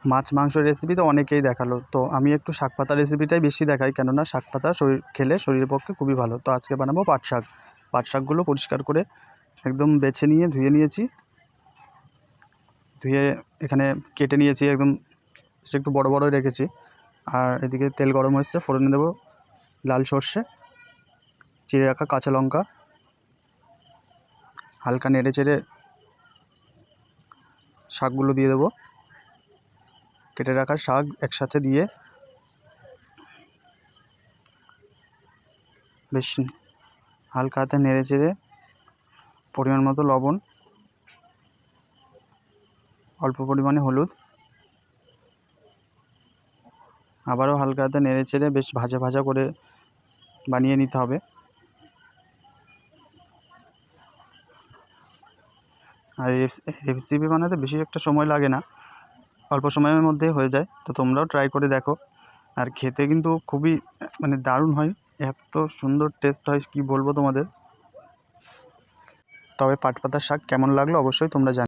মাছ মাংস রেসিপি তো অনেকেই দেখালো, তো আমি একটু শাক পাতা রেসিপিটাই বেশি দেখাই, কেননা শাক পাতা খেলে শরীরের পক্ষে খুবই ভালো। তো আজকে বানাবো পাট শাক। পাট শাকগুলো পরিষ্কার করে একদম বেছে নিয়ে ধুয়ে নিয়েছি, ধুয়ে এখানে কেটে নিয়েছি, একদম একটু বড় বড় রেখেছি। আর এদিকে তেল গরম হচ্ছে, ফোড়নে দেবো লাল সর্ষে, চিড়ে রাখা কাঁচা লঙ্কা, হালকা নেড়ে চেড়ে শাকগুলো দিয়ে দেবো। কেটে রাখা শাক একসাথে দিয়ে বেশ হালকা হাতে নেড়ে চেড়ে পরিমাণ মতো লবণ, অল্প পরিমাণে হলুদ, আবারও হালকা হাতে নেড়ে চেড়ে বেশ ভাজা ভাজা করে বানিয়ে নিতে হবে। আর এই রেসিপি বানাতে বেশি একটা সময় লাগে না, অল্প সময়ের মধ্যে হয়ে যায়। তো তোমরাও ট্রাই করে দেখো। আর খেতে কিন্তু খুবই দারুণ হয়, এত সুন্দর টেস্ট হয় কী বলবো তোমাদের। তবে পাট পাতার শাক কেমন লাগলো অবশ্যই তোমরা জানো।